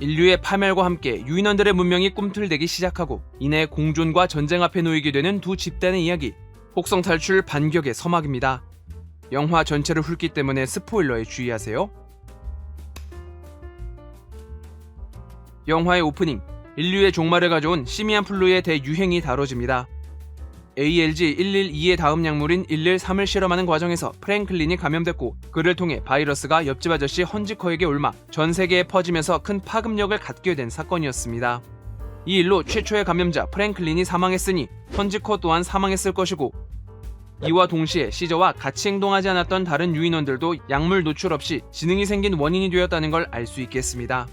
인류의 파멸과 함께 유인원들의 문명이 꿈틀대기 시작하고 이내 공존과 전쟁 앞에 놓이게 되는 두 집단의 이야기, 혹성 탈출 반격의 서막입니다. 영화 전체를 훑기 때문에 스포일러에 주의하세요. 영화의 오프닝, 인류의 종말을 가져온 시미안 플루의 대유행이 다뤄집니다. ALG112의 다음 약물인 113을 실험하는 과정에서 프랭클린이 감염됐고 그를 통해 바이러스가 옆집 아저씨 헌지커에게 옮아 전 세계에 퍼지면서 큰 파급력을 갖게 된 사건이었습니다. 이 일로 최초의 감염자 프랭클린이 사망했으니 헌지커 또한 사망했을 것이고, 이와 동시에 시저와 같이 행동하지 않았던 다른 유인원들도 약물 노출 없이 지능이 생긴 원인이 되었다는 걸 알 수 있겠습니다.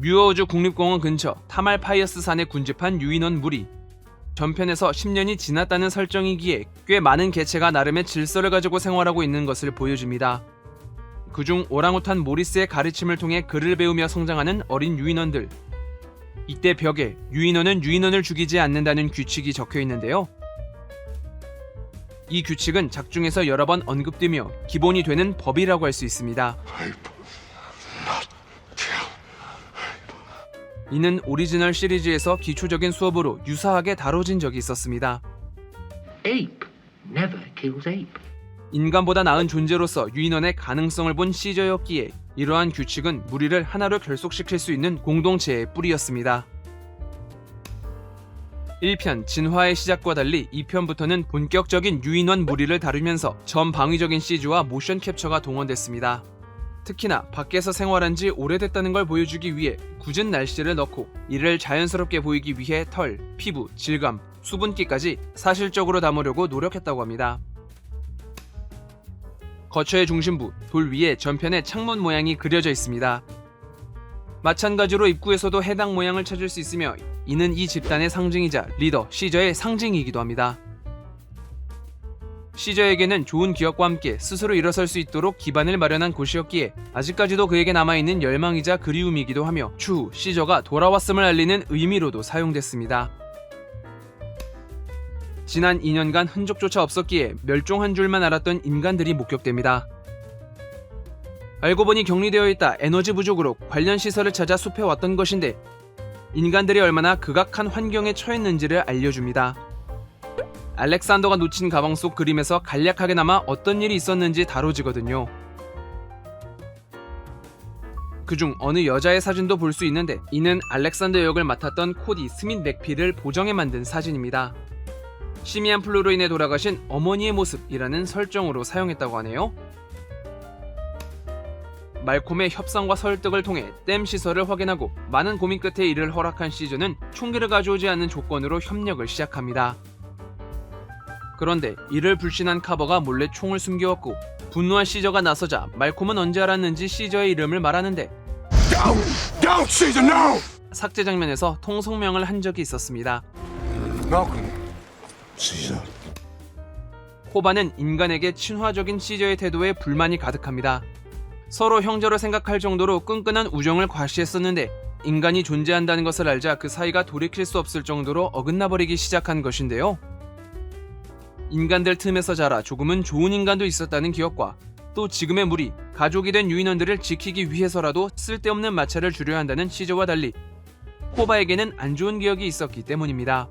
뮤어우즈 국립공원 근처 타말파이어스 산에 군집한 유인원 무리. 전편에서 10년이 지났다는 설정이기에 꽤 많은 개체가 나름의 질서를 가지고 생활하고 있는 것을 보여줍니다. 그중 오랑우탄 모리스의 가르침을 통해 글을 배우며 성장하는 어린 유인원들. 이때 벽에 유인원은 유인원을 죽이지 않는다는 규칙이 적혀 있는데요. 이 규칙은 작중에서 여러 번 언급되며 기본이 되는 법이라고 할 수 있습니다. 이는 오리지널 시리즈에서 기초적인 수업으로 유사하게 다뤄진 적이 있었습니다. Ape never kills ape. 인간보다 나은 존재로서 유인원의 가능성을 본 시저였기에 이러한 규칙은 무리를 하나로 결속시킬 수 있는 공동체의 뿌리였습니다. 1편 진화의 시작과 달리 2편부터는 본격적인 유인원 무리를 다루면서 전방위적인 CG와 모션 캡처가 동원됐습니다. 특히나 밖에서 생활한 지 오래됐다는 걸 보여주기 위해 굳은 날씨를 넣고 이를 자연스럽게 보이기 위해 털, 피부, 질감, 수분기까지 사실적으로 담으려고 노력했다고 합니다. 거처의 중심부, 돌 위에 전편의 창문 모양이 그려져 있습니다. 마찬가지로 입구에서도 해당 모양을 찾을 수 있으며 이는 이 집단의 상징이자 리더, 시저의 상징이기도 합니다. 시저에게는 좋은 기억과 함께 스스로 일어설 수 있도록 기반을 마련한 곳이었기에 아직까지도 그에게 남아있는 열망이자 그리움이기도 하며 추후 시저가 돌아왔음을 알리는 의미로도 사용됐습니다. 지난 2년간 흔적조차 없었기에 멸종한 줄만 알았던 인간들이 목격됩니다. 알고 보니 격리되어 있다 에너지 부족으로 관련 시설을 찾아 숲에 왔던 것인데 인간들이 얼마나 극악한 환경에 처했는지를 알려줍니다. 알렉산더가 놓친 가방 속 그림에서 간략하게 남아 어떤 일이 있었는지 다뤄지거든요. 그중 어느 여자의 사진도 볼 수 있는데 이는 알렉산더 역을 맡았던 코디 스밋 맥피를 보정해 만든 사진입니다. 시미안 플루로 인해 돌아가신 어머니의 모습이라는 설정으로 사용했다고 하네요. 말콤의 협상과 설득을 통해 댐 시설을 확인하고 많은 고민 끝에 이를 허락한 시저는 총기를 가져오지 않는 조건으로 협력을 시작합니다. 그런데 이를 불신한 카버가 몰래 총을 숨겨왔고 분노한 시저가 나서자 말콤은 언제 알았는지 시저의 이름을 말하는데 Don't, Caesar, no! 삭제 장면에서 통성명을 한 적이 있었습니다. Malcolm. Caesar. 코바는 인간에게 친화적인 시저의 태도에 불만이 가득합니다. 서로 형제로 생각할 정도로 끈끈한 우정을 과시했었는데 인간이 존재한다는 것을 알자 그 사이가 돌이킬 수 없을 정도로 어긋나버리기 시작한 것인데요. 인간들 틈에서 자라 조금은 좋은 인간도 있었다는 기억과 또 지금의 무리, 가족이 된 유인원들을 지키기 위해서라도 쓸데없는 마찰을 줄여야 한다는 시저와 달리 코바에게는 안 좋은 기억이 있었기 때문입니다.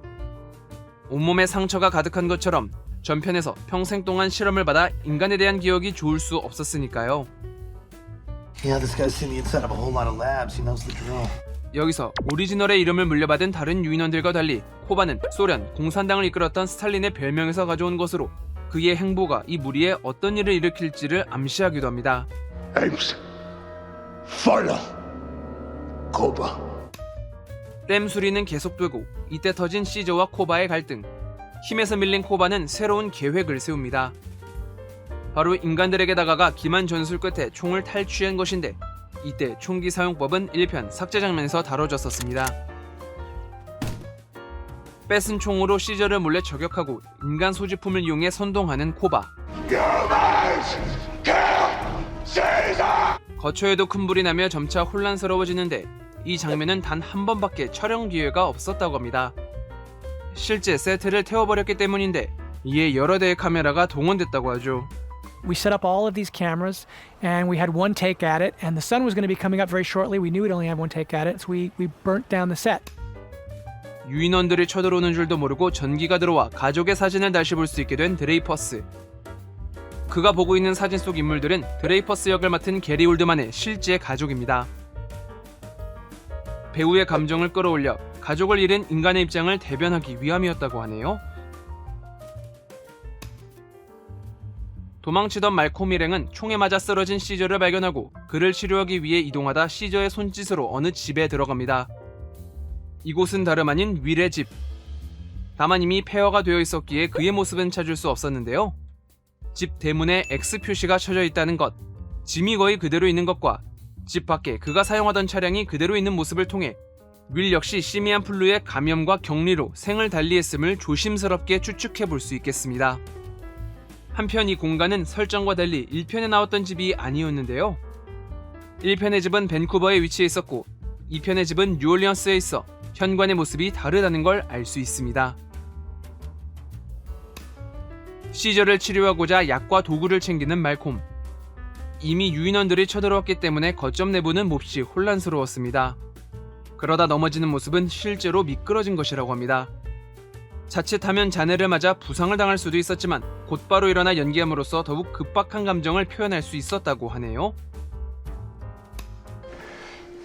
온몸에 상처가 가득한 것처럼 전편에서 평생 동안 실험을 받아 인간에 대한 기억이 좋을 수 없었으니까요. Yeah, this guy's seen me inside of a whole lot of labs. He knows the drill. 여기서 오리지널의 이름을 물려받은 다른 유인원들과 달리 코바는 소련, 공산당을 이끌었던 스탈린의 별명에서 가져온 것으로 그의 행보가 이 무리에 어떤 일을 일으킬지를 암시하기도 합니다. Apes. Follow. Koba. 댐 수리는 계속되고 이때 터진 시저와 코바의 갈등. 힘에서 밀린 코바는 새로운 계획을 세웁니다. 바로 인간들에게 다가가 기만 전술 끝에 총을 탈취한 것인데 이때 총기 사용법은 1편 삭제 장면에서 다뤄졌었습니다. 뺏은 총으로 시저를 몰래 저격하고 인간 소지품을 이용해 선동하는 코바. 거처에도 큰 불이 나며 점차 혼란스러워지는데 이 장면은 단 한 번밖에 촬영 기회가 없었다고 합니다. 실제 세트를 태워버렸기 때문인데 이에 여러 대의 카메라가 동원됐다고 하죠. We set up all of these cameras, and we had one take at it, and the sun was going to be coming up very shortly. We knew we'd only have one take at it, so we burnt down the set. 유인원들이 쳐들어오는 줄도 모르고 전기가 들어와 가족의 사진을 다시 볼 수 있게 된 드레이퍼스. 그가 보고 있는 사진 속 인물들은 드레이퍼스 역을 맡은 게리 올드만의 실제 가족입니다. 배우의 감정을 끌어올려 가족을 잃은 인간의 입장을 대변하기 위함이었다고 하네요. 도망치던 말콤 일행은 총에 맞아 쓰러진 시저를 발견하고 그를 치료하기 위해 이동하다 시저의 손짓으로 어느 집에 들어갑니다. 이곳은 다름 아닌 윌의 집. 다만 이미 폐허가 되어 있었기에 그의 모습은 찾을 수 없었는데요. 집 대문에 X 표시가 쳐져 있다는 것, 짐이 거의 그대로 있는 것과 집 밖에 그가 사용하던 차량이 그대로 있는 모습을 통해 윌 역시 시미안 플루의 감염과 격리로 생을 달리했음을 조심스럽게 추측해 볼 수 있겠습니다. 한편 이 공간은 설정과 달리 1편에 나왔던 집이 아니었는데요. 1편의 집은 밴쿠버에 위치해 있었고 2편의 집은 뉴올리언스에 있어 현관의 모습이 다르다는 걸 알 수 있습니다. 시저를 치료하고자 약과 도구를 챙기는 말콤. 이미 유인원들이 쳐들어왔기 때문에 거점 내부는 몹시 혼란스러웠습니다. 그러다 넘어지는 모습은 실제로 미끄러진 것이라고 합니다. 자칫하면 잔해를 맞아 부상을 당할 수도 있었지만 곧바로 일어나 연기함으로써 더욱 급박한 감정을 표현할 수 있었다고 하네요.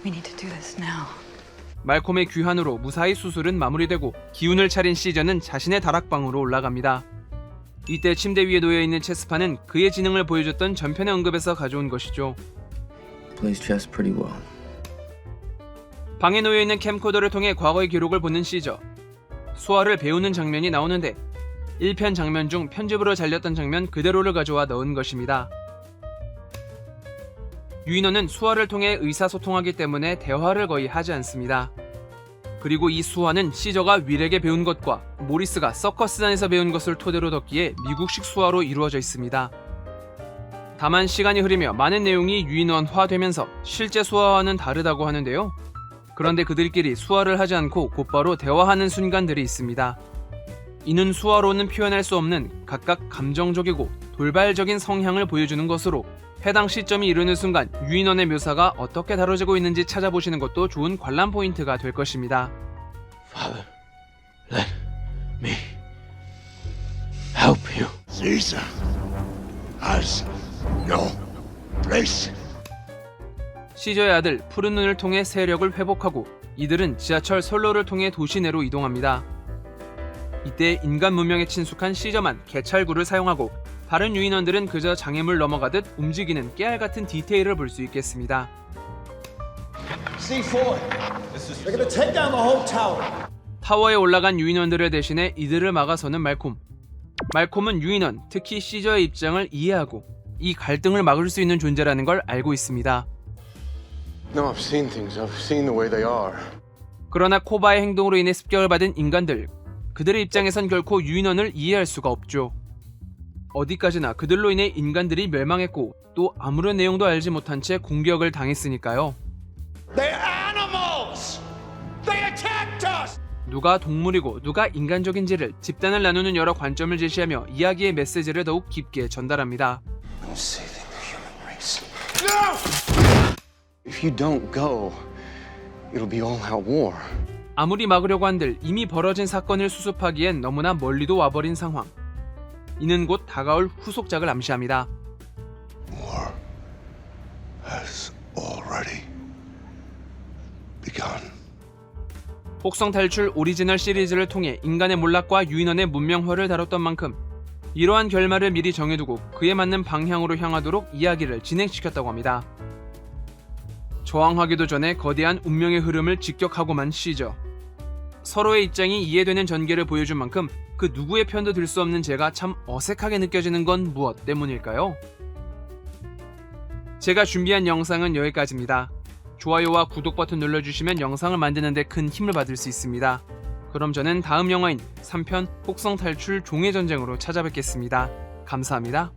We need to do this now. 말콤의 귀환으로 무사히 수술은 마무리되고 기운을 차린 시저는 자신의 다락방으로 올라갑니다. 이때 침대 위에 놓여있는 체스판은 그의 지능을 보여줬던 전편의 언급에서 가져온 것이죠. Plays chess pretty well. 방에 놓여있는 캠코더를 통해 과거의 기록을 보는 시저. 수화를 배우는 장면이 나오는데 1편 장면 중 편집으로 잘렸던 장면 그대로를 가져와 넣은 것입니다. 유인원은 수화를 통해 의사소통하기 때문에 대화를 거의 하지 않습니다. 그리고 이 수화는 시저가 윌에게 배운 것과 모리스가 서커스단에서 배운 것을 토대로 뒀기에 미국식 수화로 이루어져 있습니다. 다만 시간이 흐르며 많은 내용이 유인원화되면서 실제 수화와는 다르다고 하는데요. 그런데 그들끼리 수화를 하지 않고 곧바로 대화하는 순간들이 있습니다. 이는 수화로는 표현할 수 없는 각각 감정적이고 돌발적인 성향을 보여주는 것으로 해당 시점이 이르는 순간 유인원의 묘사가 어떻게 다뤄지고 있는지 찾아보시는 것도 좋은 관람 포인트가 될 것입니다. Father, let me help you. Caesar has no place. 시저의 아들 푸른 눈을 통해 세력을 회복하고 이들은 지하철 선로를 통해 도시 내로 이동합니다. 이때 인간 문명에 친숙한 시저만 개찰구를 사용하고 다른 유인원들은 그저 장애물 넘어가듯 움직이는 깨알같은 디테일을 볼 수 있겠습니다. C4. They're gonna take down the whole tower. 타워에 올라간 유인원들을 대신해 이들을 막아서는 말콤. 말콤은 유인원, 특히 시저의 입장을 이해하고 이 갈등을 막을 수 있는 존재라는 걸 알고 있습니다. No, I've seen things. I've seen the way they are. 그러나 코바의 행동으로 인해 습격을 받은 인간들, 그들의 입장에선 결코 유인원을 이해할 수가 없죠. 어디까지나 그들로 인해 인간들이 멸망했고 또 아무런 내용도 알지 못한 채 공격을 당했으니까요. They're animals. They attacked us. 누가 동물이고 누가 인간적인지를 집단을 나누는 여러 관점을 제시하며 이야기의 메시지를 더욱 깊게 전달합니다. I'm saving the human race. If you don't go, it'll be all-out war. 아무리 막으려고 한들 이미 벌어진 사건을 수습하기엔 너무나 멀리도 와버린 상황. 이는 곧 다가올 후속작을 암시합니다. War has already begun. 혹성 탈출 오리지널 시리즈를 통해 인간의 몰락과 유인원의 문명화를 다뤘던 만큼 이러한 결말을 미리 정해두고 그에 맞는 방향으로 향하도록 이야기를 진행시켰다고 합니다. 저항하기도 전에 거대한 운명의 흐름을 직격하고만 시저. 서로의 입장이 이해되는 전개를 보여준 만큼 그 누구의 편도 들 수 없는 제가 참 어색하게 느껴지는 건 무엇 때문일까요? 제가 준비한 영상은 여기까지입니다. 좋아요와 구독 버튼 눌러주시면 영상을 만드는 데 큰 힘을 받을 수 있습니다. 그럼 저는 다음 영화인 3편 혹성 탈출 종의 전쟁으로 찾아뵙겠습니다. 감사합니다.